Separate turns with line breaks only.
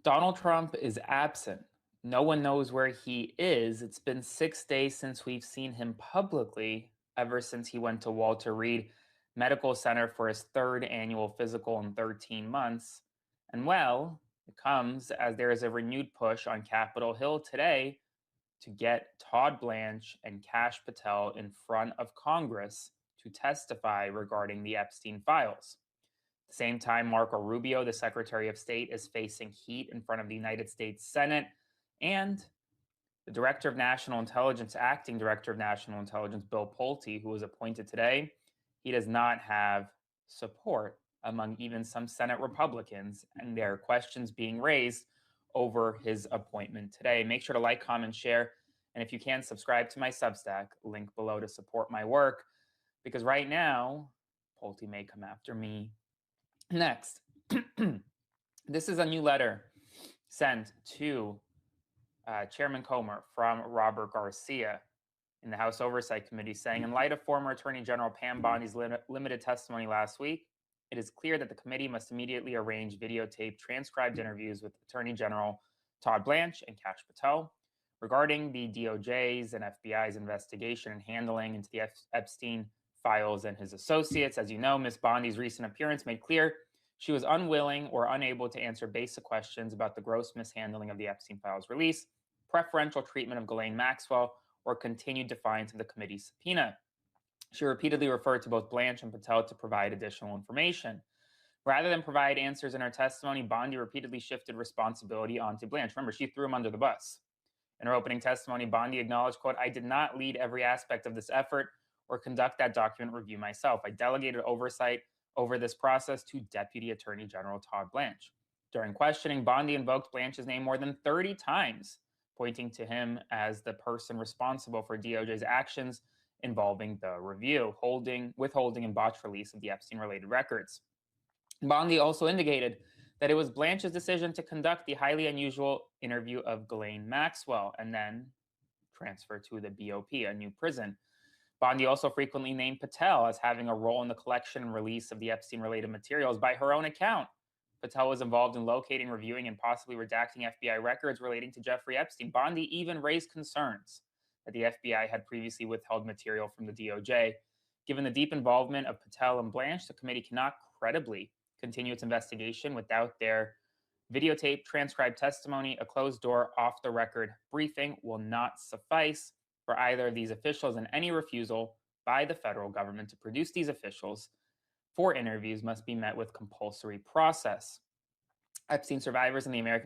Donald Trump is absent. No one knows where he is. It's been 6 days since we've seen him publicly, ever since he went to Walter Reed Medical Center for his third annual physical in 13 months. And well, it comes as there is a renewed push on Capitol Hill today to get Todd Blanche and Kash Patel in front of Congress to testify regarding the Epstein files. At the same time, Marco Rubio, the Secretary of State, is facing heat in front of the United States Senate. And the Director of National Intelligence, Acting Director of National Intelligence, Bill Pulte, who was appointed today, he does not have support among even some Senate Republicans. And there are questions being raised over his appointment today. Make sure to like, comment, share. And if you can, subscribe to my Substack, link below to support my work. Because right now, Pulte may come after me. Next, this is a new letter sent to Chairman Comer from Robert Garcia in the House Oversight Committee saying, in light of former Attorney General Pam Bondi's limited testimony last week, it is clear that the committee must immediately arrange videotaped transcribed interviews with Attorney General Todd Blanche and Kash Patel regarding the DOJ's and FBI's investigation and handling into the Epstein files and his associates. As you know, Ms. Bondi's recent appearance made clear she was unwilling or unable to answer basic questions about the gross mishandling of the Epstein files release, preferential treatment of Ghislaine Maxwell, or continued defiance of the committee's subpoena. She repeatedly referred to both Blanche and Patel to provide additional information. Rather than provide answers in her testimony, Bondi repeatedly shifted responsibility onto Blanche. Remember, she threw him under the bus. In her opening testimony, Bondi acknowledged, quote, "I did not lead every aspect of this effort or conduct that document review myself. I delegated oversight over this process to Deputy Attorney General Todd Blanche." During questioning, Bondi invoked Blanche's name more than 30 times, pointing to him as the person responsible for DOJ's actions involving the review, withholding, and botched release of the Epstein-related records. Bondi also indicated that it was Blanche's decision to conduct the highly unusual interview of Ghislaine Maxwell and then transfer to the BOP, a new prison. Bondi also frequently named Patel as having a role in the collection and release of the Epstein-related materials. By her own account, Patel was involved in locating, reviewing, and possibly redacting FBI records relating to Jeffrey Epstein. Bondi even raised concerns that the FBI had previously withheld material from the DOJ. Given the deep involvement of Patel and Blanche, the committee cannot credibly continue its investigation without their videotape, transcribed testimony. A closed-door, off-the-record briefing will not suffice for either of these officials, and any refusal by the federal government to produce these officials for interviews must be met with compulsory process. Epstein survivors in the American